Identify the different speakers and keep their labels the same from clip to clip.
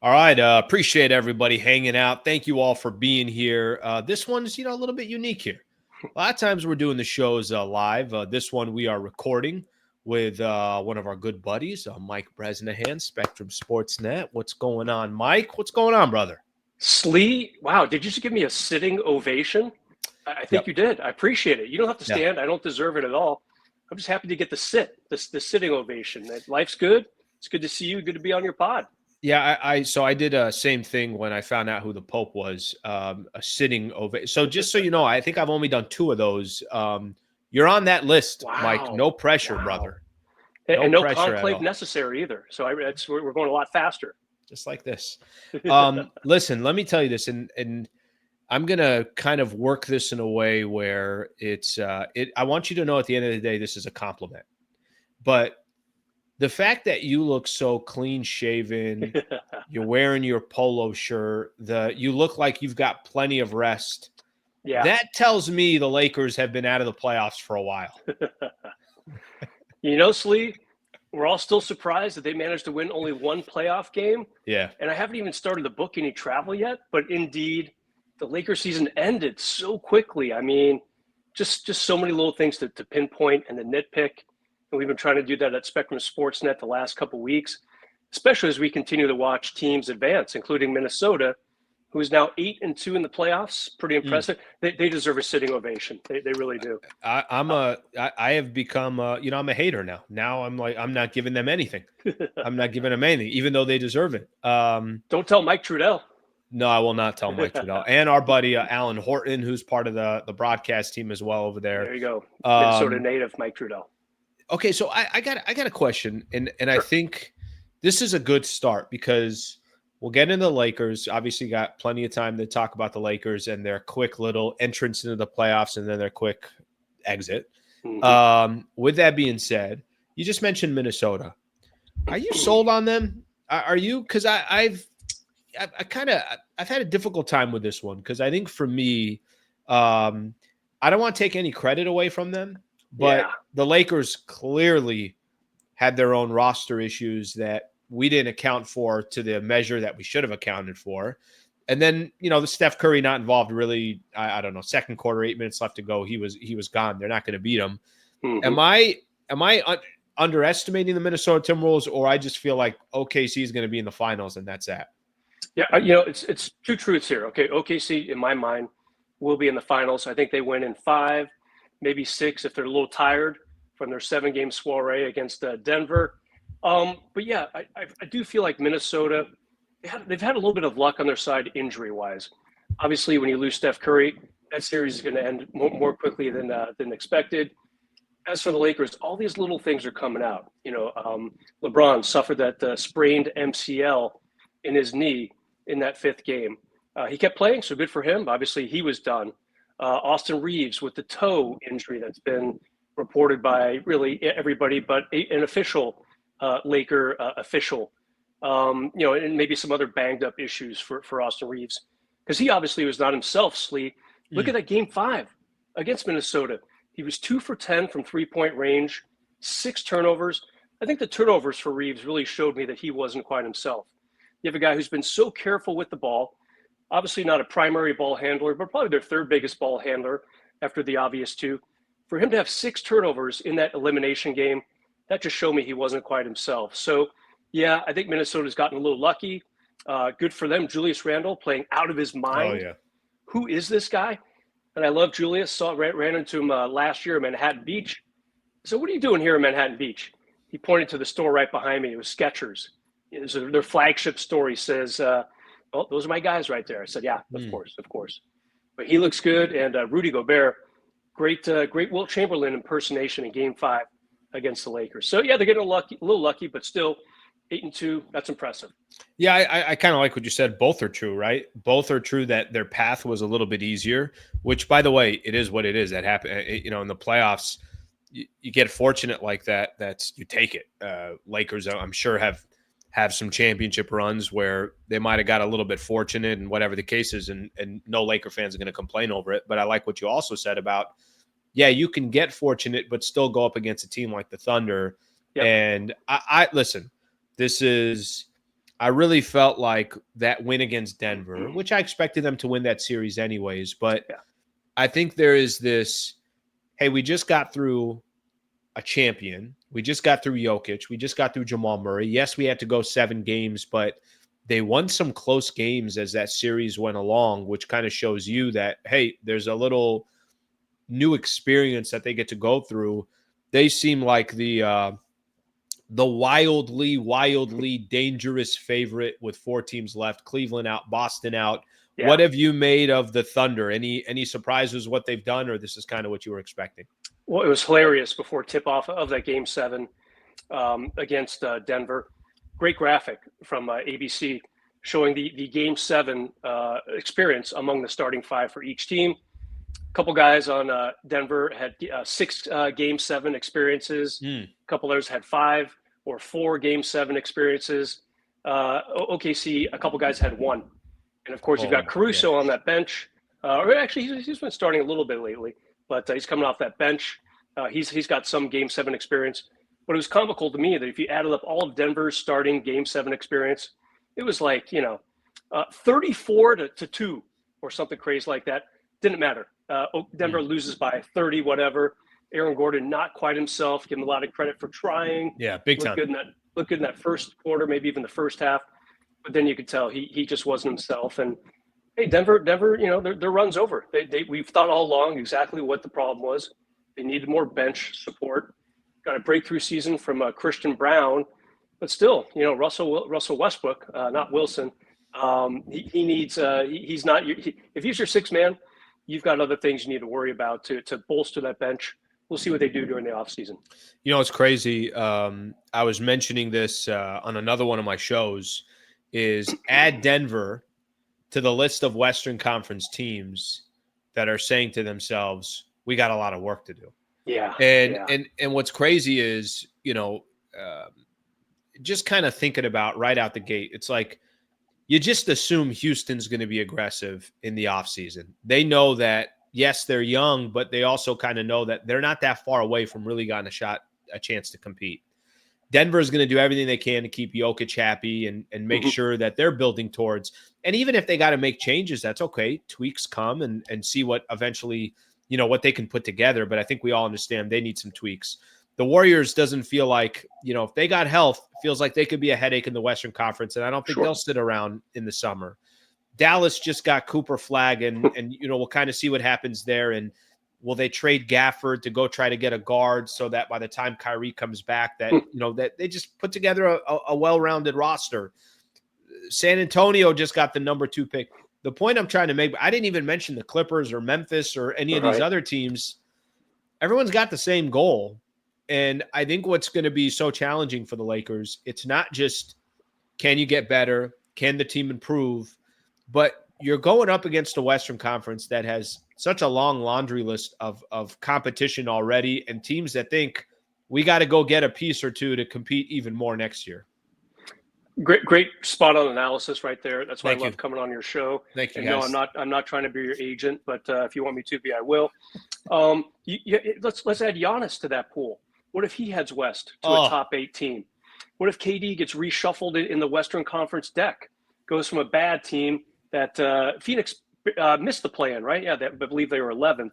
Speaker 1: All right. Appreciate everybody hanging out. Thank you all for being here. This one's, a little bit unique here. A lot of times we're doing the shows live. This one we are recording with one of our good buddies, Mike Bresnahan, Spectrum Sportsnet. What's going on, Mike? What's going on, brother?
Speaker 2: Wow, did you just give me a sitting ovation? I think
Speaker 1: Yep.
Speaker 2: you did. I appreciate it. You don't have to
Speaker 1: Yeah.
Speaker 2: stand. I don't deserve it at all. I'm just happy to get the sitting ovation. Life's good. It's good to see you. Good to be on your pod.
Speaker 1: Yeah, so I did a same thing when I found out who the Pope was, a sitting ovation. So just so you know, I think I've only done 2 of those. You're on that list, Mike.
Speaker 2: Wow.
Speaker 1: No pressure,
Speaker 2: Wow.
Speaker 1: brother.
Speaker 2: And
Speaker 1: No
Speaker 2: no
Speaker 1: pressure at
Speaker 2: conclave
Speaker 1: all.
Speaker 2: necessary either. So we're going a lot faster.
Speaker 1: Just like this. Listen, let me tell you this, and I'm gonna kind of work this in a way where it's I want you to know at the end of the day, this is a compliment. But the fact that you look so clean shaven, you're wearing your polo shirt, you look like you've got plenty of rest.
Speaker 2: Yeah.
Speaker 1: That tells me the Lakers have been out of the playoffs for a while.
Speaker 2: Slee, we're all still surprised that they managed to win only one playoff game.
Speaker 1: Yeah.
Speaker 2: And I haven't even started to book any travel yet, but indeed, the Lakers season ended so quickly. I mean, just so many little things to pinpoint and to nitpick. And we've been trying to do that at Spectrum Sportsnet the last couple of weeks, especially as we continue to watch teams advance, including Minnesota, who is now 8-2 in the playoffs. Pretty impressive. They deserve a sitting ovation. They really do.
Speaker 1: I have become, I'm a hater now. Now I'm like, I'm not giving them anything. I'm not giving them anything, even though they deserve it.
Speaker 2: Don't tell Mike Trudell.
Speaker 1: No, I will not tell Mike Trudell. And our buddy Alan Horton, who's part of the broadcast team as well over there.
Speaker 2: There you go. Minnesota native Mike Trudell.
Speaker 1: Okay, so I got a question, and I think this is a good start because we'll get into the Lakers. Obviously, got plenty of time to talk about the Lakers and their quick little entrance into the playoffs and then their quick exit. Mm-hmm. With that being said, you just mentioned Minnesota. Are you sold on them? Are you? Because I've had a difficult time with this one because I think for me, I don't want to take any credit away from them. But the Lakers clearly had their own roster issues that we didn't account for to the measure that we should have accounted for. And then, the Steph Curry not involved really, I don't know, second quarter, 8 minutes left to go. He was gone. They're not going to beat him. Mm-hmm. Am I underestimating the Minnesota Timberwolves, or I just feel like OKC is going to be in the finals and that's that?
Speaker 2: Yeah, it's two truths here. Okay, OKC, in my mind, will be in the finals. I think they win in 5. Maybe 6 if they're a little tired from their 7-game soiree against Denver. But yeah, I do feel like Minnesota, they've had a little bit of luck on their side injury-wise. Obviously, when you lose Steph Curry, that series is going to end more quickly than expected. As for the Lakers, all these little things are coming out. LeBron suffered that sprained MCL in his knee in that 5th game. He kept playing, so good for him. Obviously, he was done. Austin Reaves with the toe injury that's been reported by really everybody, but an official Laker official, and maybe some other banged up issues for Austin Reaves, because he obviously was not himself. Slee, look at that game 5 against Minnesota. He was 2 for 10 from 3-point range, 6 turnovers. I think the turnovers for Reaves really showed me that he wasn't quite himself. You have a guy who's been so careful with the ball. Obviously not a primary ball handler, but probably their 3rd biggest ball handler after the obvious 2. For him to have 6 turnovers in that elimination game, that just showed me he wasn't quite himself. So, yeah, I think Minnesota's gotten a little lucky. Good for them. Julius Randle playing out of his mind.
Speaker 1: Oh, yeah.
Speaker 2: Who is this guy? And I love Julius. Ran into him last year in Manhattan Beach. So what are you doing here in Manhattan Beach? He pointed to the store right behind me. It was Skechers. Their flagship store. He says, "Oh, those are my guys right there." I said, "Yeah, of course." But he looks good, and Rudy Gobert, great Wilt Chamberlain impersonation in Game 5 against the Lakers. So yeah, they're getting a little lucky, but still 8-2. That's impressive.
Speaker 1: Yeah, I kind of like what you said. Both are true, right? Both are true that their path was a little bit easier. Which, by the way, it is what it is. That happened. In the playoffs, you get fortunate like that. You take it. Lakers, I'm sure, have some championship runs where they might have got a little bit fortunate and whatever the case is, and no Laker fans are going to complain over it. But I like what you also said about, yeah, you can get fortunate, but still go up against a team like the Thunder. Yep. And I listen, this is I really felt like that win against Denver, which I expected them to win that series anyways, but
Speaker 2: Yeah.
Speaker 1: I think there is this, hey, we just got through a champion. We just got through Jokic. We just got through Jamal Murray. Yes, we had to go 7 games, but they won some close games as that series went along, which kind of shows you that, hey, there's a little new experience that they get to go through. They seem like the wildly dangerous favorite with 4 teams left. Cleveland out, Boston out.
Speaker 2: Yeah.
Speaker 1: What have you made of the Thunder? Any surprises what they've done, or this is kind of what you were expecting?
Speaker 2: Well, it was hilarious before tip-off of that Game 7 against Denver. Great graphic from ABC showing the Game 7 experience among the starting 5 for each team. A couple guys on Denver had 6 Game 7 experiences. A couple others had 5 or 4 Game 7 experiences. OKC, a couple guys had 1. And, of course, you've got Caruso on that bench. Or actually, he's been starting a little bit lately, but he's coming off that bench. He's got some Game 7 experience. But it was comical to me that if you added up all of Denver's starting Game 7 experience, it was like, 34 to 2 or something crazy like that. Didn't matter. Denver loses by 30, whatever. Aaron Gordon, not quite himself. Give him a lot of credit for trying.
Speaker 1: Yeah, big time.
Speaker 2: Looked good in that first quarter, maybe even the first half. But then you could tell he just wasn't himself. And hey, Denver, their run's over. We've thought all along exactly what the problem was. They needed more bench support. Got a breakthrough season from Christian Brown, but still, Russell Westbrook, not Wilson. He needs. He's not. If he's your 6th man, you've got other things you need to worry about to bolster that bench. We'll see what they do during the offseason.
Speaker 1: It's crazy. I was mentioning this on another one of my shows. Is add Denver to the list of Western Conference teams that are saying to themselves, we got a lot of work to do.
Speaker 2: Yeah.
Speaker 1: And what's crazy is, just kind of thinking about right out the gate, it's like you just assume Houston's going to be aggressive in the offseason. They know that, yes, they're young, but they also kind of know that they're not that far away from really getting a chance to compete. Denver is going to do everything they can to keep Jokic happy and make sure that they're building towards. And even if they got to make changes, that's okay. Tweaks come and see what eventually, what they can put together. But I think we all understand they need some tweaks. The Warriors doesn't feel like, if they got health, it feels like they could be a headache in the Western Conference. And I don't think they'll sit around in the summer. Dallas just got Cooper Flag and we'll kind of see what happens there. And will they trade Gafford to go try to get a guard so that by the time Kyrie comes back that, that they just put together a well-rounded roster. San Antonio just got the number 2 pick. The point I'm trying to make, I didn't even mention the Clippers or Memphis or any of these other teams. Everyone's got the same goal. And I think what's going to be so challenging for the Lakers, it's not just can you get better, can the team improve, but you're going up against a Western Conference that has such a long laundry list of competition already and teams that think we got to go get a piece or two to compete even more next year.
Speaker 2: Great spot on analysis right there. That's why I love coming on your show.
Speaker 1: Thank you.
Speaker 2: And
Speaker 1: guys.
Speaker 2: no, I'm not trying to be your agent, but if you want me to be, I will. Let's add Giannis to that pool. What if he heads west to a top 8 team? What if KD gets reshuffled in the Western Conference deck? Goes from a bad team that Phoenix missed the play-in, right? Yeah, I believe they were 11th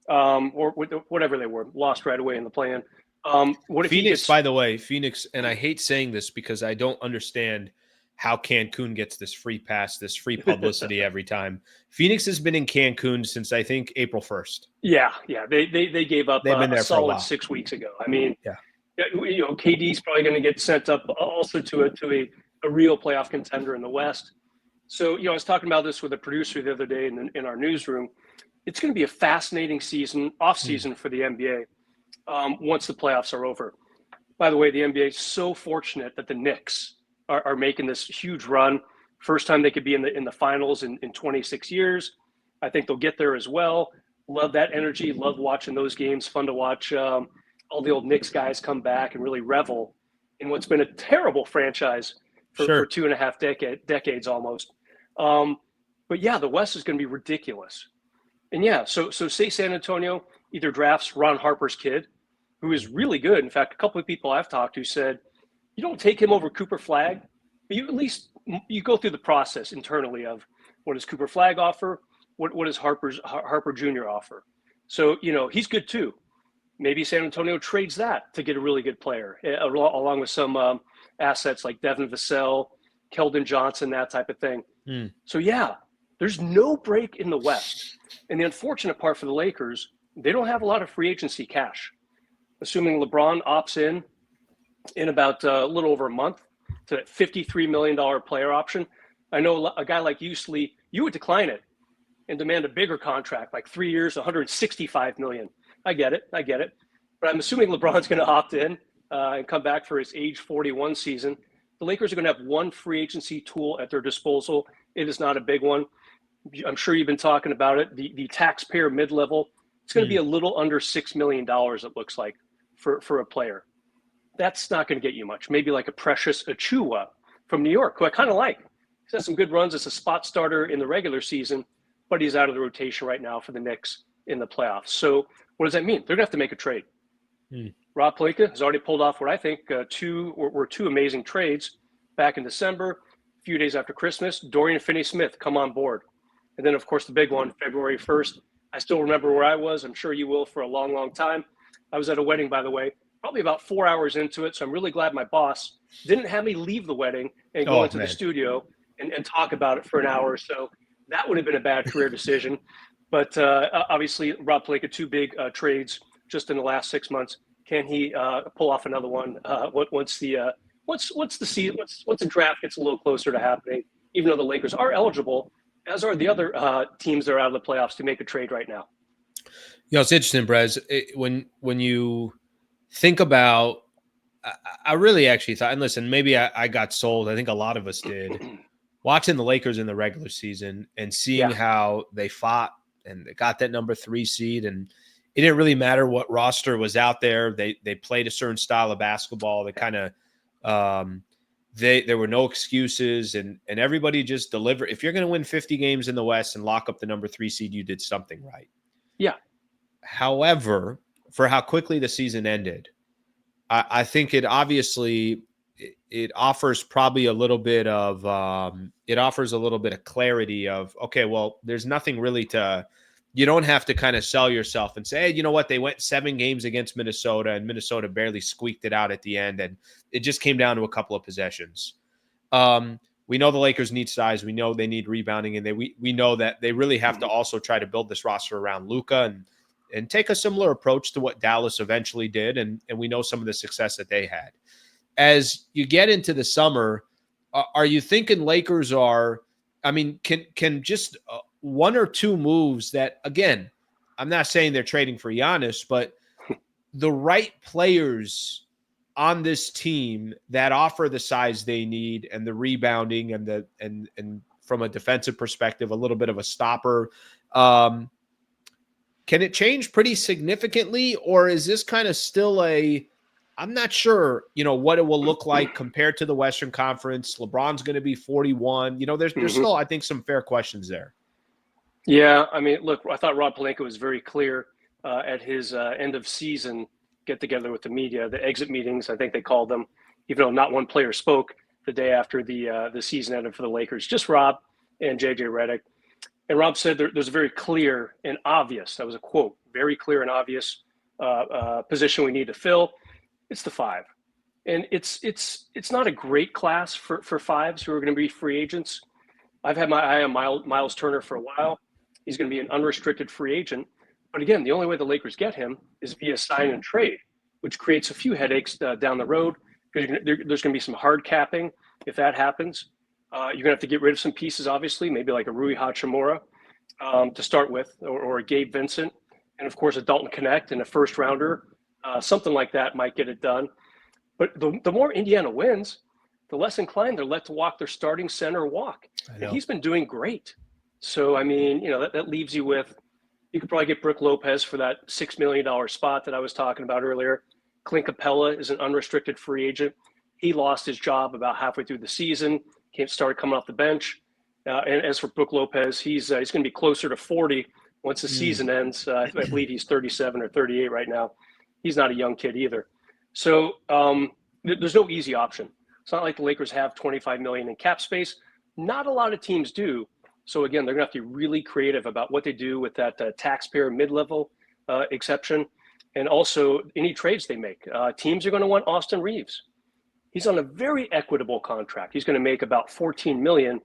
Speaker 2: or whatever they were, lost right away in the play-in. What if
Speaker 1: Phoenix, by the way, and I hate saying this because I don't understand how Cancun gets this free pass, this free publicity every time. Phoenix has been in Cancun since I think April 1st.
Speaker 2: Yeah. They gave up
Speaker 1: They've been there
Speaker 2: a solid 6 weeks ago. I mean, KD's probably going to get sent up also to a real playoff contender in the West. So, I was talking about this with a producer the other day in our newsroom. It's going to be a fascinating off-season for the NBA once the playoffs are over. By the way, the NBA is so fortunate that the Knicks are making this huge run. First time they could be in the finals in 26 years. I think they'll get there as well. Love that energy. Love watching those games. Fun to watch all the old Knicks guys come back and really revel in what's been a terrible franchise for 2.5 decades almost. But yeah, the West is going to be ridiculous. And yeah, so say San Antonio either drafts Ron Harper's kid, who is really good. In fact, a couple of people I've talked to said, you don't take him over Cooper Flag you at least you go through the process internally of what does Cooper Flag offer, what does Harper Jr. offer. So he's good too. Maybe San Antonio trades that to get a really good player, along with some assets like Devin Vassell, Keldon Johnson, that type of thing. So yeah, there's no break in the West. And the unfortunate part for the Lakers, they don't have a lot of free agency cash. Assuming LeBron opts in about a little over a month to that $53 million player option, I know a guy like you, Slee, you would decline it and demand a bigger contract, like 3 years, $165 million. I get it. But I'm assuming LeBron's going to opt in and come back for his age 41 season. The Lakers are going to have one free agency tool at their disposal. It is not a big one. I'm sure you've been talking about it. The taxpayer mid-level, it's going to be a little under $6 million, it looks like, for a player. That's not going to get you much. Maybe like a Precious Achiuwa from New York, who I kind of like. He's had some good runs as a spot starter in the regular season, but he's out of the rotation right now for the Knicks in the playoffs. So what does that mean? They're going to have to make a trade. Rob Pelinka has already pulled off what I think two amazing trades back in December, a few days after Christmas. Dorian Finney-Smith come on board. And then, of course, the big one, February 1st. I still remember where I was. I'm sure you will for a long, long time. I was at a wedding, by the way, probably about 4 hours into it. So I'm really glad my boss didn't have me leave the wedding and go into the studio and talk about it for an hour or so. That would have been a bad career decision. But obviously, Rob Pelinka, two big trades just in the last 6 months. Can he pull off another one once the draft gets a little closer to happening? Even though the Lakers are eligible, as are the other teams that are out of the playoffs to make a trade right now.
Speaker 1: It's interesting, Brez. When you think about, I really actually thought, and listen, maybe I got sold. I think a lot of us did. Watching the Lakers in the regular season and seeing how they fought and they got that number 3 seed, and it didn't really matter what roster was out there. They played a certain style of basketball. They kind of there were no excuses, and everybody just delivered. If you're going to win 50 games in the West and lock up the number 3 seed, you did something right.
Speaker 2: Yeah.
Speaker 1: However, for how quickly the season ended, I think it obviously it offers probably a little bit of clarity of, okay, well, there's nothing really you don't have to kind of sell yourself and say, hey, you know what? They went 7 games against Minnesota and Minnesota barely squeaked it out at the end. And it just came down to a couple of possessions. We know the Lakers need size. We know they need rebounding. And we know that they really have to also try to build this roster around Luka and take a similar approach to what Dallas eventually did. And we know some of the success that they had. As you get into the summer, are you thinking Lakers can just one or two moves that, again, I'm not saying they're trading for Giannis, but the right players on this team that offer the size they need and the rebounding and from a defensive perspective, a little bit of a stopper. Can it change pretty significantly, or is this kind of still I'm not sure, what it will look like compared to the Western Conference. LeBron's going to be 41. There's still, I think, some fair questions there.
Speaker 2: Yeah, I mean, look, I thought Rob Pelinka was very clear at his end of season get together with the media, the exit meetings, I think they called them, even though not one player spoke the day after the season ended for the Lakers, just Rob and JJ Redick. And Rob said there's a very clear and obvious, that was a quote, very clear and obvious position we need to fill. It's the 5. And it's not a great class for 5s who are going to be free agents. I've had my eye on Miles Turner for a while. He's going to be an unrestricted free agent. But again, the only way the Lakers get him is via sign and trade, which creates a few headaches down the road. There's going to be some hard capping if that happens. You're going to have to get rid of some pieces, obviously, maybe like a Rui Hachimura to start with, or a Gabe Vincent, and of course a Dalton Connect and a first rounder. Something like that might get it done. But the more Indiana wins, the less inclined they're let to walk their starting center walk. And he's been doing great. So, I mean, that leaves you with, you could probably get Brook Lopez for that $6 million spot that I was talking about earlier. Clint Capella is an unrestricted free agent. He lost his job about halfway through the season, started coming off the bench. And as for Brook Lopez, he's going to be closer to 40 once the season ends. I believe he's 37 or 38 right now. He's not a young kid either. So there's no easy option It's not like the Lakers have $25 million in cap space. Not a lot of teams do. So again, they're going to have to be really creative about what they do with that taxpayer mid-level exception, and also any trades they make. Teams are going to want Austin Reaves. He's on a very equitable contract. He's going to make about $14 million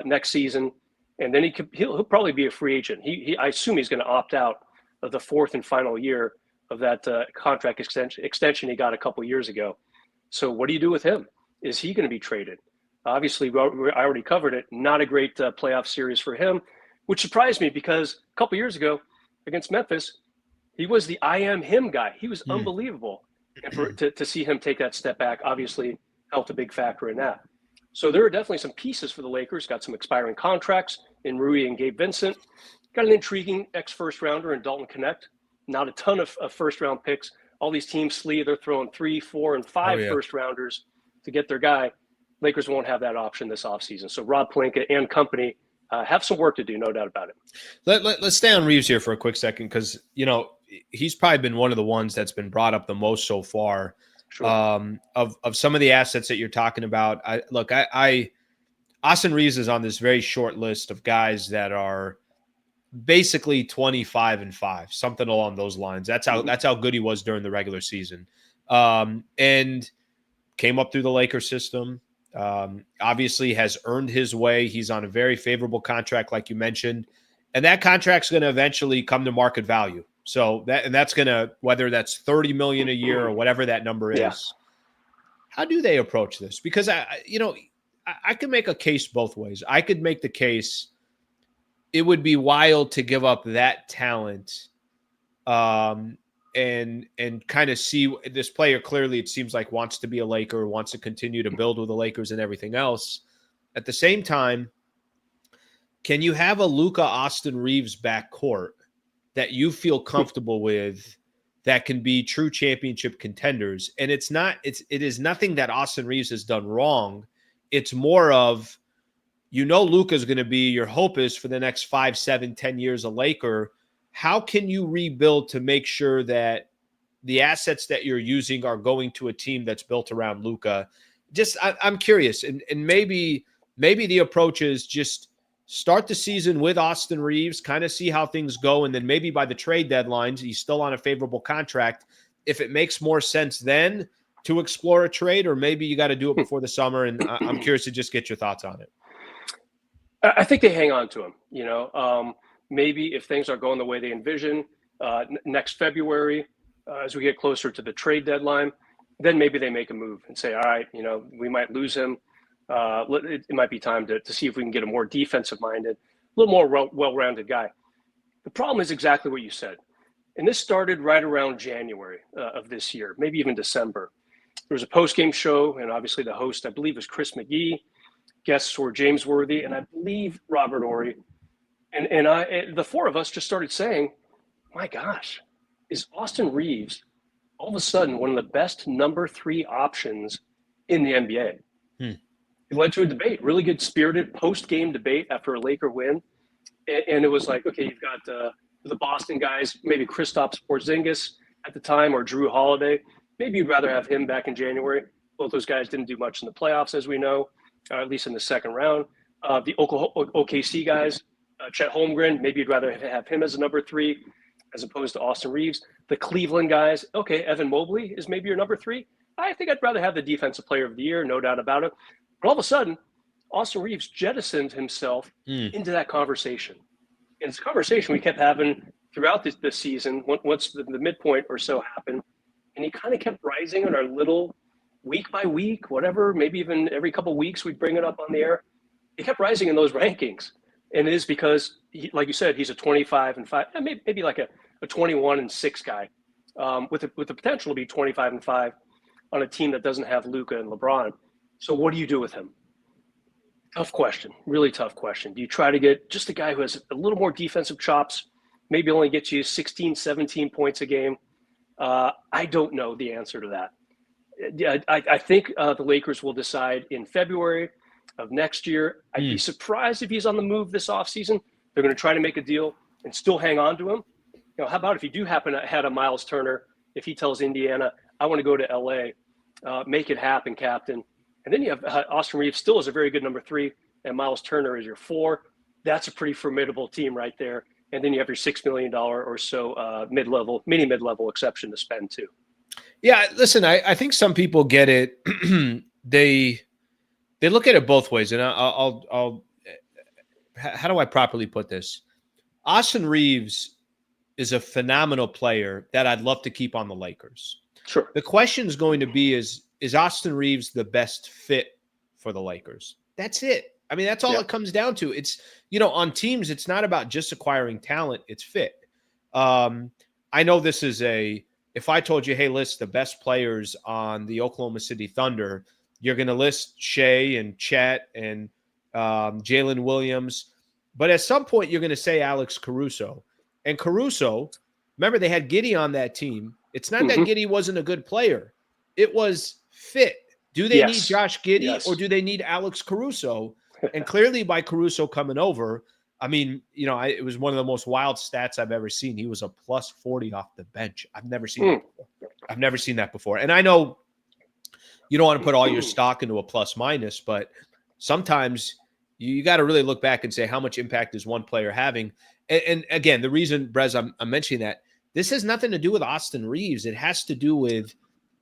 Speaker 2: next season, and then he'll probably be a free agent. I assume he's going to opt out of the fourth and final year of that contract extension he got a couple years ago. So what do you do with him? Is he going to be traded? Obviously, I already covered it. Not a great playoff series for him, which surprised me because a couple years ago against Memphis, he was the I am him guy. He was unbelievable. And to see him take that step back obviously helped a big factor in that. So there are definitely some pieces for the Lakers. Got some expiring contracts in Rui and Gabe Vincent. Got an intriguing ex-first rounder in Dalton Connect. Not a ton of first-round picks. All these teams, Sliwa, they're throwing 3, 4, and 5 first-rounders to get their guy. Lakers won't have that option this offseason. So Rob Pelinka and company have some work to do, no doubt about it.
Speaker 1: Let's stay on Reaves here for a quick second because, he's probably been one of the ones that's been brought up the most so far.
Speaker 2: Sure.
Speaker 1: Of some of the assets that you're talking about. Austin Reaves is on this very short list of guys that are basically 25-5, something along those lines. That's how good he was during the regular season. And came up through the Lakers system. Obviously has earned his way. He's on a very favorable contract, like you mentioned, and that contract's going to eventually come to market value. So that's going to, whether that's $30 million a year or whatever that number is.
Speaker 2: Yeah.
Speaker 1: How do they approach this? Because I could make a case both ways. I could make the case it would be wild to give up that talent, and kind of see this player clearly, it seems like, wants to be a Laker, wants to continue to build with the Lakers and everything else. At the same time, can you have a Luka Austin Reaves backcourt that you feel comfortable with that can be true championship contenders? And it is nothing that Austin Reaves has done wrong. It's more of, Luka is going to be, your hope is for the next 5, 7, 10 years a Laker. How can you rebuild to make sure that the assets that you're using are going to a team that's built around Luka? I'm curious. And maybe the approach is just start the season with Austin Reaves, kind of see how things go. And then maybe by the trade deadlines, he's still on a favorable contract. If it makes more sense then to explore a trade, or maybe you got to do it before the summer. And I'm curious to just get your thoughts on it.
Speaker 2: I think they hang on to him, maybe if things are going the way they envision next February, as we get closer to the trade deadline, then maybe they make a move and say, all right, we might lose him. It might be time to see if we can get a more defensive-minded, a little more well-rounded guy. The problem is exactly what you said. And this started right around January of this year, maybe even December. There was a post-game show, and obviously the host, I believe, was Chris McGee. Guests were James Worthy, and I believe Robert Horry. And the four of us just started saying, my gosh, is Austin Reaves all of a sudden one of the best number 3 options in the NBA? It led to a debate, really good spirited post-game debate after a Laker win. And it was like, okay, you've got the Boston guys, maybe Kristaps Porzingis at the time, or Drew Holiday. Maybe you'd rather have him back in January. Both those guys didn't do much in the playoffs, as we know, at least in the second round. The OKC guys, Chet Holmgren, maybe you'd rather have him as a number 3 as opposed to Austin Reaves. The Cleveland guys, okay, Evan Mobley is maybe your number 3. I think I'd rather have the defensive player of the year, no doubt about it. But all of a sudden, Austin Reaves jettisoned himself into that conversation. And it's a conversation we kept having throughout this season, once the midpoint or so happened. And he kind of kept rising on our little week by week, whatever, maybe even every couple of weeks we'd bring it up on the air. He kept rising in those rankings. And it is because, like you said, he's a 25-5, maybe like a 21-6 guy with the potential to be 25-5 on a team that doesn't have Luka and LeBron. So what do you do with him? Tough question, really tough question. Do you try to get just a guy who has a little more defensive chops, maybe only gets you 16, 17 points a game? I don't know the answer to that. I think the Lakers will decide in February of next year. I'd be surprised if he's on the move this offseason. They're going to try to make a deal and still hang on to him. How about if you do happen to have a Miles Turner, if he tells Indiana, I want to go to LA, make it happen, Captain, And then you have Austin Reaves still is a very good number 3, and Miles Turner is your 4. That's a pretty formidable team right there. And then you have your $6 million or so mid-level exception to spend too.
Speaker 1: Yeah, listen, I think some people get it. they look at it both ways, and I'll how do I properly put this? Austin Reaves is a phenomenal player that I'd love to keep on the Lakers.
Speaker 2: Sure.
Speaker 1: The question is going to be is Austin Reaves the best fit for the Lakers? That's it. I mean, that's all it comes down to. It's, on teams, it's not about just acquiring talent, it's fit. I know this is if I told you, hey, list the best players on the Oklahoma City Thunder, you're going to list Shea and Chet and Jalen Williams. But at some point, you're going to say Alex Caruso. And Caruso, remember, they had Giddey on that team. It's not that Giddey wasn't a good player. It was fit. Do they need Josh Giddey or do they need Alex Caruso? And clearly by Caruso coming over, I mean, it was one of the most wild stats I've ever seen. He was a plus 40 off the bench. I've never seen that before. I've never seen that before. And I know you don't want to put all your stock into a plus minus, but sometimes you got to really look back and say, how much impact is one player having? And again, the reason, Brez, I'm mentioning that, this has nothing to do with Austin Reaves. It has to do with,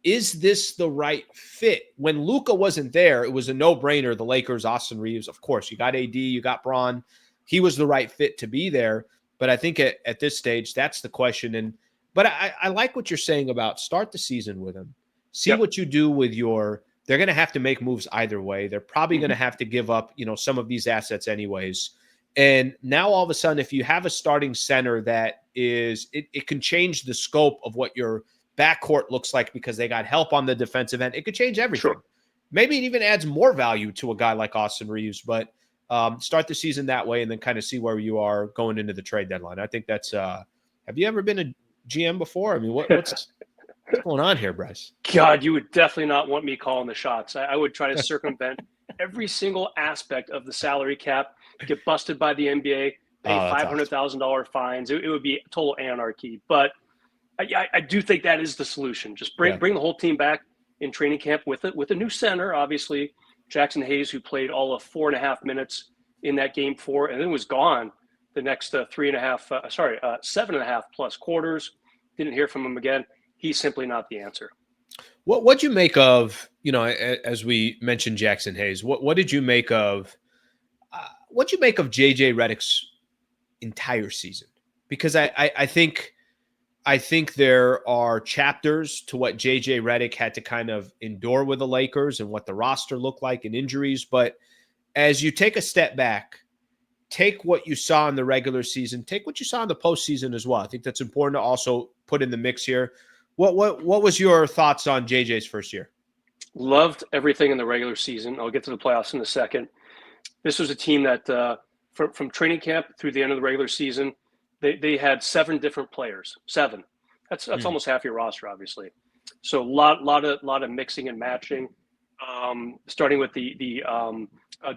Speaker 1: is this the right fit? When Luka wasn't there, it was a no-brainer. The Lakers, Austin Reaves, of course. You got AD, you got Braun. He was the right fit to be there. But I think at this stage, that's the question. But I like what you're saying about start the season with him. See what you do with they're going to have to make moves either way. They're probably going to have to give up, some of these assets anyways. And now all of a sudden, if you have a starting center that it can change the scope of what your backcourt looks like because they got help on the defensive end. It could change everything. Sure. Maybe it even adds more value to a guy like Austin Reaves, but start the season that way and then kind of see where you are going into the trade deadline. I think that's have you ever been a GM before? I mean, what's going on here, Bryce?
Speaker 2: God, you would definitely not want me calling the shots. I would try to circumvent every single aspect of the salary cap, get busted by the NBA, pay $500,000 fines. It would be total anarchy. But I do think that is the solution. Just bring the whole team back in training camp with a new center, obviously. Jackson Hayes, who played all of 4.5 minutes in that game 4, and then was gone the next 7.5 plus quarters. Didn't hear from him again. He's simply not the answer.
Speaker 1: What'd you make of, as we mentioned Jackson Hayes, what did you make of JJ Redick's entire season? Because I think there are chapters to what JJ Redick had to kind of endure with the Lakers and what the roster looked like and injuries. But as you take a step back, take what you saw in the regular season, take what you saw in the postseason as well. I think that's important to also put in the mix here. What was your thoughts on JJ's first year?
Speaker 2: Loved everything in the regular season. I'll get to the playoffs in a second. This was a team that from training camp through the end of the regular season, they had 7 different players. 7. That's almost half your roster, obviously. So a lot of mixing and matching. Starting with the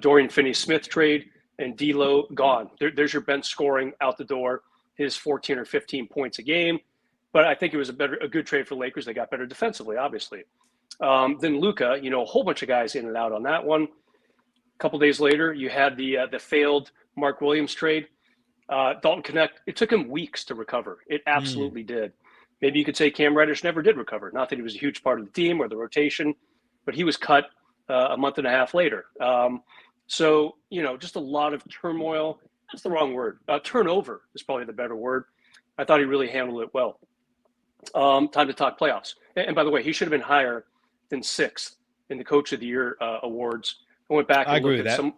Speaker 2: Dorian Finney-Smith trade and D'Lo gone. There's your bench scoring out the door. His 14 or 15 points a game. But I think it was a good trade for the Lakers. They got better defensively, obviously. Then Luka, a whole bunch of guys in and out on that one. A couple days later, you had the failed Mark Williams trade. Dalton Connect, it took him weeks to recover. It absolutely did. Maybe you could say Cam Reddish never did recover. Not that he was a huge part of the team or the rotation, but he was cut a month and a half later. So, just a lot of turmoil. That's the wrong word. Turnover is probably the better word. I thought he really handled it well. Time to talk playoffs. And by the way, he should have been higher than 6th in the Coach of the Year awards. I went back and looked at some.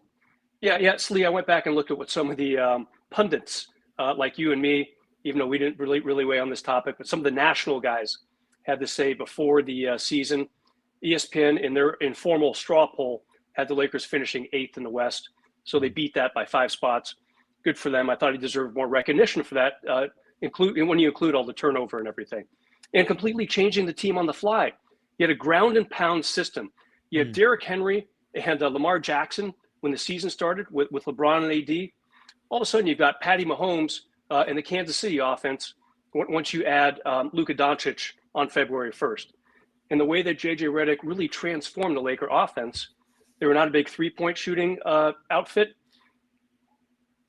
Speaker 2: Yeah, Slee. I went back and looked at what some of the pundits, like you and me, even though we didn't really weigh on this topic, but some of the national guys had to say before the season. ESPN, in their informal straw poll, had the Lakers finishing 8th in the West, so they beat that by 5 spots. Good for them. I thought he deserved more recognition for that. When you include all the turnover and everything, and completely changing the team on the fly. You had a ground and pound system. You had Derrick Henry and Lamar Jackson when the season started with LeBron and AD. All of a sudden, you've got Patty Mahomes and the Kansas City offense once you add Luka Doncic on February 1st. And the way that JJ Redick really transformed the Laker offense They were not a big 3-point shooting outfit.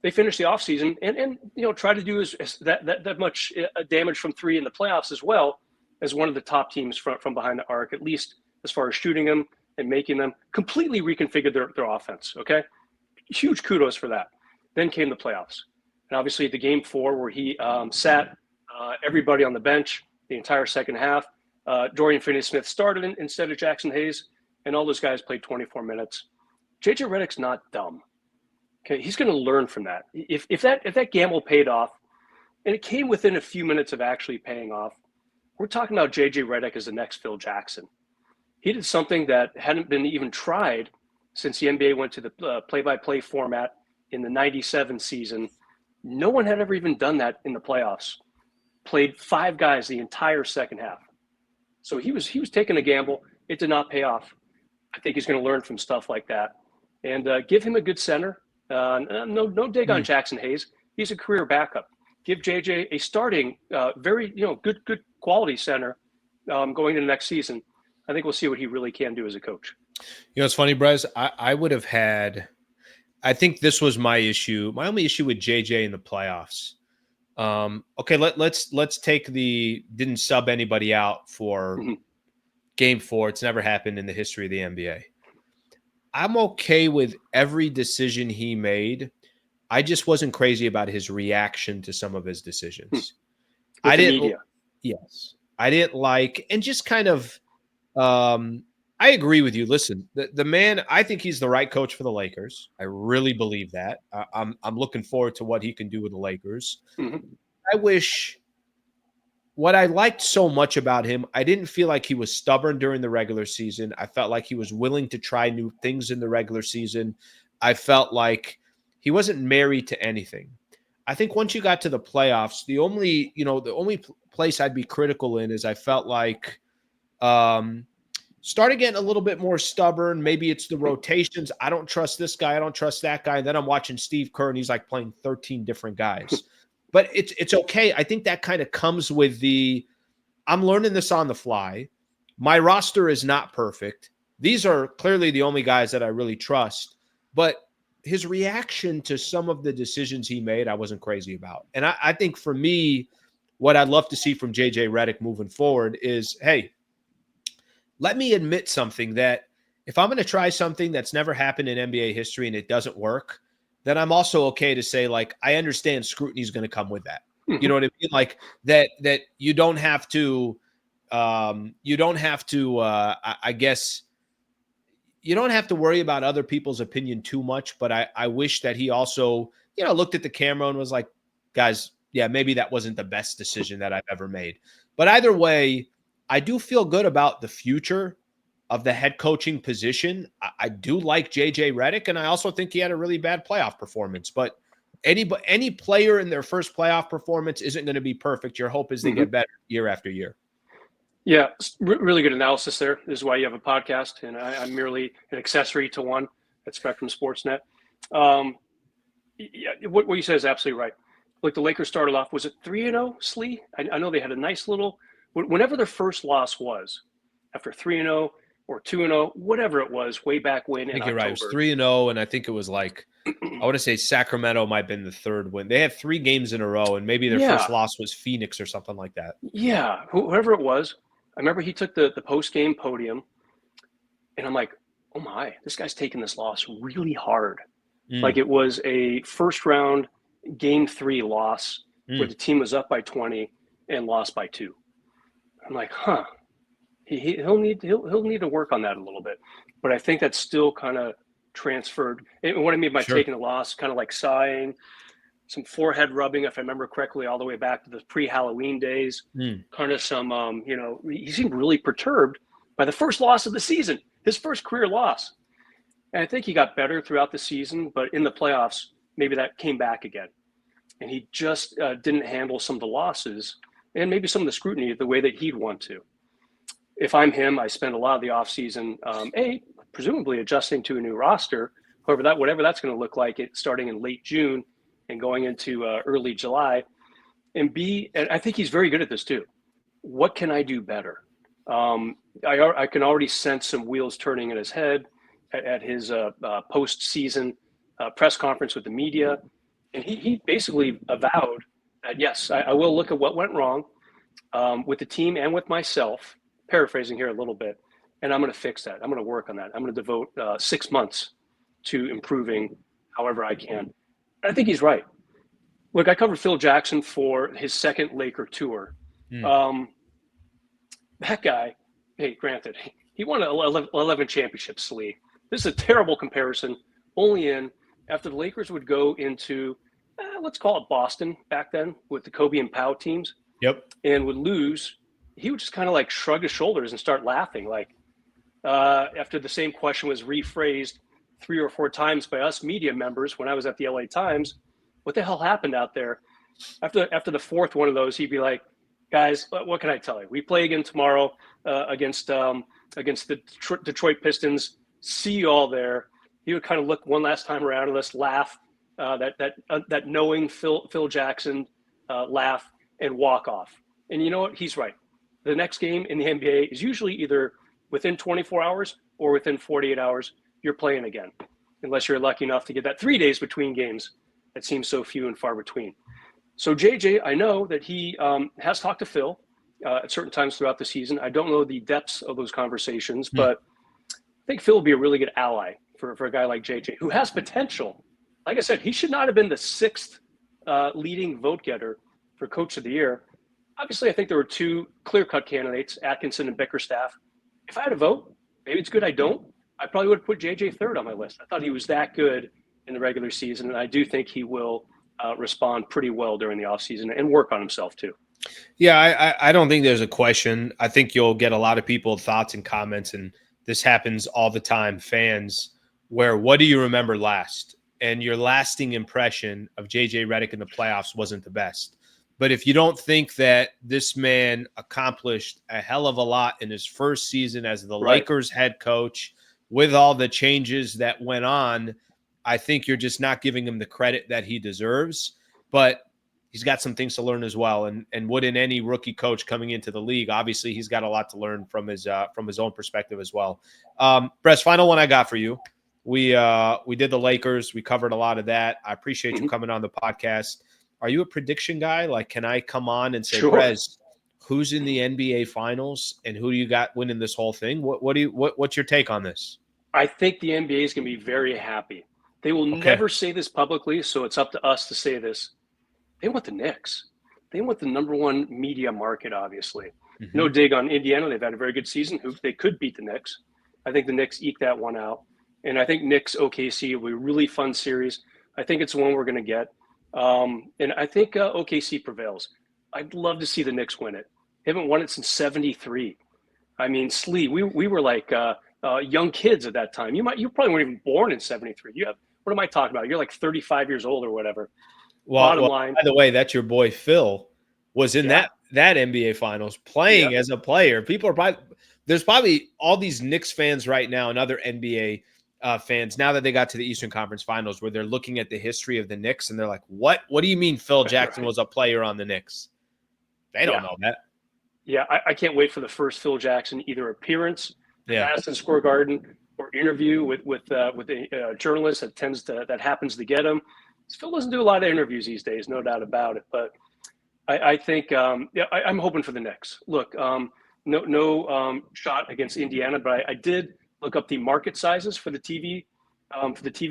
Speaker 2: They finished the offseason and try to do that much damage from three in the playoffs as well as one of the top teams from behind the arc, at least as far as shooting them and making them. Completely reconfigured their offense. Okay, huge kudos for that. Then came the playoffs, and obviously the game 4 where he sat everybody on the bench the entire second half. Dorian Finney-Smith started instead of Jackson Hayes, and all those guys played 24 minutes. JJ Redick's not dumb. Okay, he's going to learn from that. If that gamble paid off, and it came within a few minutes of actually paying off, we're talking about JJ Redick as the next Phil Jackson. He did something that hadn't been even tried since the NBA went to the play-by-play format in the '97 season. No one had ever even done that in the playoffs. Played 5 guys the entire second half. So he was taking a gamble. It did not pay off. I think he's going to learn from stuff like that, and give him a good center. No dig on Jackson Hayes. He's a career backup. Give JJ a starting, very good quality center going into next season. I think we'll see what he really can do as a coach.
Speaker 1: It's funny, Brez. I would have had. I think this was my issue. My only issue with JJ in the playoffs. Okay, let's take the didn't sub anybody out for game 4. It's never happened in the history of the NBA. I'm okay with every decision he made. I just wasn't crazy about his reaction to some of his decisions.
Speaker 2: I didn't.
Speaker 1: Yes, I didn't like, and just kind of. I agree with you. Listen, the man. I think he's the right coach for the Lakers. I really believe that. I'm looking forward to what he can do with the Lakers. I wish. What I liked so much about him, I didn't feel like he was stubborn during the regular season. I felt like he was willing to try new things in the regular season. I felt like he wasn't married to anything. I think once you got to the playoffs, the only place I'd be critical in is I felt like started getting a little bit more stubborn. Maybe it's the rotations. I don't trust this guy. I don't trust that guy. And then I'm watching Steve Kerr, and he's like playing 13 different guys. But it's okay. I think that kind of comes with I'm learning this on the fly. My roster is not perfect. These are clearly the only guys that I really trust. But his reaction to some of the decisions he made, I wasn't crazy about. And I think for me, what I'd love to see from JJ Redick moving forward is, hey, let me admit something that if I'm going to try something that's never happened in NBA history and it doesn't work, then I'm also okay to say, like, I understand scrutiny is going to come with that. You know what I mean? Like that you don't have to, I guess you don't have to worry about other people's opinion too much. But I wish that he also, looked at the camera and was like, guys, yeah, maybe that wasn't the best decision that I've ever made. But either way, I do feel good about the future of the head coaching position. I do like JJ Redick, and I also think he had a really bad playoff performance. But any player in their first playoff performance isn't going to be perfect. Your hope is they get better year after year.
Speaker 2: Yeah, really good analysis there. This is why you have a podcast, and I'm merely an accessory to one at Spectrum Sportsnet. What you said is absolutely right. Like the Lakers started off, was it 3-0, Slee? I know they had a nice little – whenever their first loss was, after 3-0 or 2-0, whatever it was, way back when in October.
Speaker 1: You're right. It was 3-0, and I think it was like – I want to say Sacramento might have been the third win. They had 3 games in a row, and maybe their first loss was Phoenix or something like that.
Speaker 2: Yeah, whoever it was. I remember he took the post-game podium, and I'm like, oh my, this guy's taking this loss really hard. Like it was a first-round Game 3 loss where the team was up by 20 and lost by 2. I'm like, huh. He'll need to work on that a little bit. But I think that's still kind of transferred. And what I mean by taking a loss, kind of like sighing, some forehead rubbing, if I remember correctly, all the way back to the pre-Halloween days. Kind of some, he seemed really perturbed by the first loss of the season, his first career loss. And I think he got better throughout the season, but in the playoffs, maybe that came back again. And he just didn't handle some of the losses and maybe some of the scrutiny the way that he'd want to. If I'm him, I spend a lot of the offseason, presumably adjusting to a new roster, whatever that's going to look like, starting in late June and going into early July. And I think he's very good at this too. What can I do better? I can already sense some wheels turning in his head. at his post-season press conference with the media, and he basically avowed that, yes, I will look at what went wrong with the team and with myself, paraphrasing here a little bit, and I'm going to fix that. I'm going to work on that. I'm going to devote 6 months to improving however I can. And I think he's right. Look, I covered Phil Jackson for his second Laker tour. That guy, hey, granted, he won 11 championships, Slee. This is a terrible comparison, only in after the Lakers would go into, let's call it Boston back then with the Kobe and Pau teams.
Speaker 1: Yep.
Speaker 2: And would lose, he would just kind of like shrug his shoulders and start laughing. Like after the same question was rephrased 3 or 4 times by us media members when I was at the LA Times, what the hell happened out there? After the 4th one of those, he'd be like, guys, what can I tell you? We play again tomorrow against the Detroit Pistons. See you all there. He would kind of look one last time around and let's laugh, that knowing Phil Jackson laugh, and walk off. And you know what? He's right. The next game in the NBA is usually either within 24 hours or within 48 hours, you're playing again, unless you're lucky enough to get that 3 days between games. That seems so few and far between. So JJ, I know that he has talked to Phil at certain times throughout the season. I don't know the depths of those conversations, but I think Phil will be a really good ally for a guy like JJ, who has potential. Like I said, he should not have been the 6th leading vote getter for Coach of the Year. Obviously, I think there were 2 clear-cut candidates, Atkinson and Bickerstaff. If I had a vote, maybe it's good I don't. I probably would have put JJ 3rd on my list. I thought he was that good in the regular season, and I do think he will respond pretty well during the offseason and work on himself too.
Speaker 1: Yeah, I don't think there's a question. I think you'll get a lot of people thoughts and comments, and this happens all the time, fans, where what do you remember last? And your lasting impression of JJ Redick in the playoffs wasn't the best. But if you don't think that this man accomplished a hell of a lot in his first season as the Lakers head coach with all the changes that went on, I think you're just not giving him the credit that he deserves. But he's got some things to learn as well. And wouldn't any rookie coach coming into the league, obviously he's got a lot to learn from his own perspective as well. Bress, final one I got for you. We did the Lakers. We covered a lot of that. I appreciate you coming on the podcast. Are you a prediction guy? Like, can I come on and say,
Speaker 2: sure,
Speaker 1: Brez, who's in the NBA finals and who do you got winning this whole thing? What's your take on this?
Speaker 2: I think the NBA is going to be very happy. They will never say this publicly, so it's up to us to say this. They want the Knicks. They want the #1 media market, obviously. Mm-hmm. No dig on Indiana. They've had a very good season. They could beat the Knicks. I think the Knicks eke that one out. And I think Knicks OKC will be a really fun series. I think it's the one we're going to get. And I think OKC prevails. I'd love to see the Knicks win it. They haven't won it since '73. I mean, Slee, we were like young kids at that time. You probably weren't even born in '73. What am I talking about? You're like 35 years old or whatever.
Speaker 1: Bottom line. By the way, that's your boy Phil was in that NBA Finals playing as a player. There's probably all these Knicks fans right now and other NBA fans now that they got to the Eastern Conference Finals where they're looking at the history of the Knicks and they're like, what do you mean Phil Jackson was a player on the Knicks? They don't know that. Yeah,
Speaker 2: I can't wait for the first Phil Jackson either appearance at Madison Square Garden or interview with a journalist that happens to get him. Phil doesn't do a lot of interviews these days, no doubt about it. But I think I'm hoping for the Knicks. Look, no shot against Indiana, but I did look up the market sizes for the TV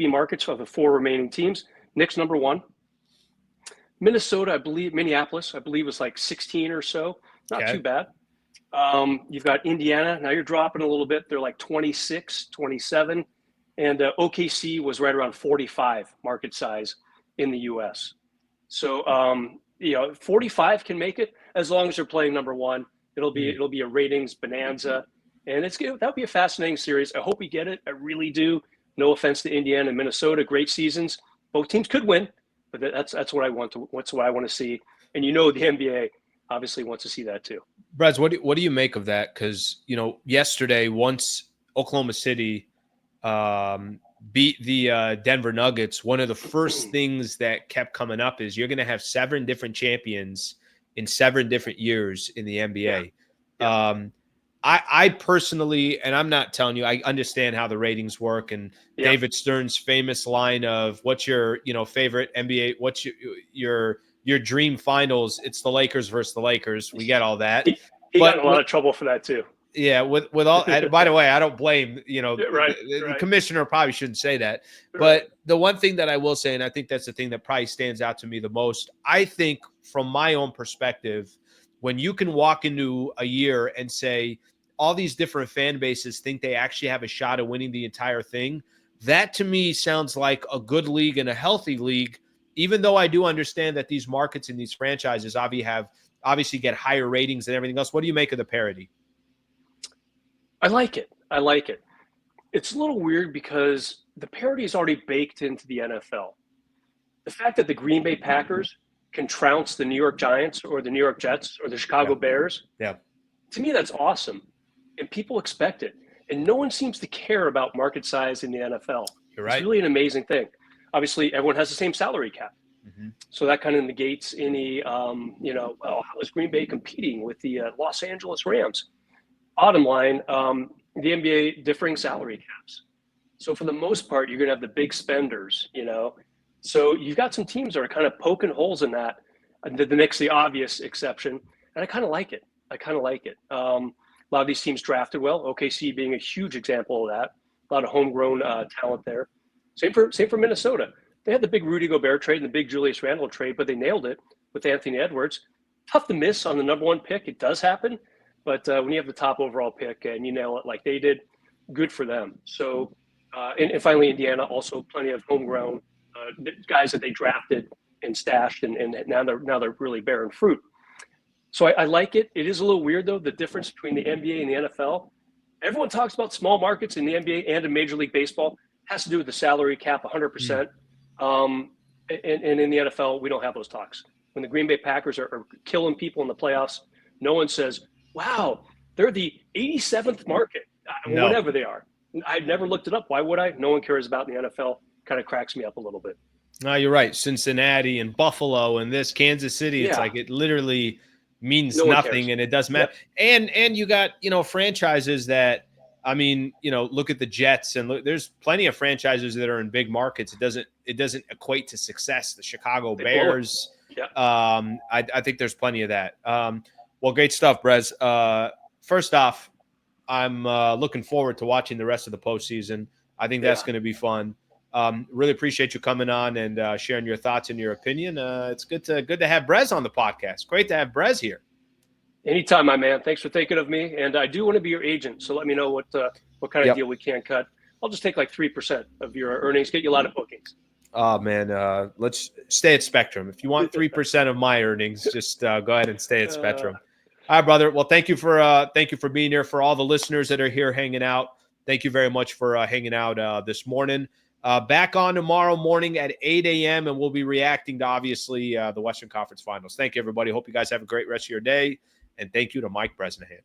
Speaker 2: markets of the 4 remaining teams. Knicks #1. Minneapolis, I believe was like 16 or so. Not too bad. You've got Indiana. Now you're dropping a little bit. They're like 26, 27. And OKC was right around 45 market size in the U.S. So, 45 can make it as long as they're playing #1. It'll be a ratings bonanza. And that'll be a fascinating series. I hope we get it. I really do. No offense to Indiana and Minnesota, great seasons. Both teams could win, but that's what I want to see. And the NBA obviously wants to see that too.
Speaker 1: Brez, what do you make of that? Because yesterday, once Oklahoma City beat the Denver Nuggets, one of the first things that kept coming up is you're going to have 7 different champions in 7 different years in the NBA. Yeah. I personally, and I'm not telling you, I understand how the ratings work, and
Speaker 2: Yeah.
Speaker 1: David Stern's famous line of what's your, favorite NBA, what's your dream finals? It's the Lakers versus the Lakers. We get all that.
Speaker 2: He got
Speaker 1: But
Speaker 2: in a lot of trouble for that too.
Speaker 1: yeah, with all, and by the way, I don't blame,
Speaker 2: Right,
Speaker 1: the
Speaker 2: right,
Speaker 1: commissioner probably shouldn't say that.
Speaker 2: right.
Speaker 1: But the one thing that I will say, and I think that's the thing that probably stands out to me the most, I think from my own perspective, when you can walk into a year and say all these different fan bases think they actually have a shot of winning the entire thing, that to me sounds like a good league and a healthy league, even though I do understand that these markets and these franchises obviously get higher ratings and everything else. What do you make of the parity?
Speaker 2: I like it. I like it. It's a little weird because the parity is already baked into the NFL. The fact that the Green Bay Packers can trounce the New York Giants or the New York Jets or the Chicago
Speaker 1: Yeah.
Speaker 2: Bears,
Speaker 1: Yeah.
Speaker 2: to me, that's awesome. And people expect it. And no one seems to care about market size in the NFL.
Speaker 1: You're
Speaker 2: It's
Speaker 1: right.
Speaker 2: really an amazing thing. Obviously, everyone has the same salary cap.
Speaker 1: Mm-hmm.
Speaker 2: So that kind of negates any, how is Green Bay competing with the Los Angeles Rams? Bottom line, the NBA differing salary caps. So for the most part, you're going to have the big spenders, So you've got some teams that are kind of poking holes in that. The Knicks, the obvious exception, and I kind of like it. A lot of these teams drafted well. OKC being a huge example of that. A lot of homegrown talent there. Same for Minnesota. They had the big Rudy Gobert trade and the big Julius Randle trade, but they nailed it with Anthony Edwards. Tough to miss on the number one pick. It does happen. But when you have the top overall pick and you nail it like they did, good for them. So, and finally, Indiana, also plenty of homegrown guys that they drafted and stashed, and now they're really bearing fruit. So I like it. It is a little weird, though, the difference between the NBA and the NFL. Everyone talks about small markets in the NBA and in Major League Baseball. It has to do with the salary cap 100%. And in the NFL, we don't have those talks. When the Green Bay Packers are killing people in the playoffs, no one says, wow, they're the 87th market,
Speaker 1: No.
Speaker 2: whatever they are. I've never looked it up. Why would I? No one cares about in the NFL. Kind of cracks me up a little bit.
Speaker 1: No, you're right. Cincinnati and Buffalo and this Kansas City, it's like it literally means nothing and it doesn't matter. Yep. And you got, franchises that, look at the Jets and look, there's plenty of franchises that are in big markets. It doesn't equate to success. The Chicago Bears.
Speaker 2: Yeah.
Speaker 1: I think there's plenty of that. Well, great stuff, Brez. First off, I'm looking forward to watching the rest of the postseason. I think that's going to be fun. Really appreciate you coming on and sharing your thoughts and your opinion. It's good to have Brez on the podcast. Great to have Brez here.
Speaker 2: Anytime, my man. Thanks for thinking of me. And I do want to be your agent, so let me know what kind of deal we can cut. I'll just take like 3% of your earnings, get you a lot of bookings.
Speaker 1: Oh, man, let's stay at Spectrum. If you want 3% of my earnings, just go ahead and stay at Spectrum. All right, brother. Well, thank you for being here. For all the listeners that are here hanging out, thank you very much for hanging out this morning. Back on tomorrow morning at 8 a.m., and we'll be reacting to, obviously, the Western Conference Finals. Thank you, everybody. Hope you guys have a great rest of your day, and thank you to Mike Bresnahan.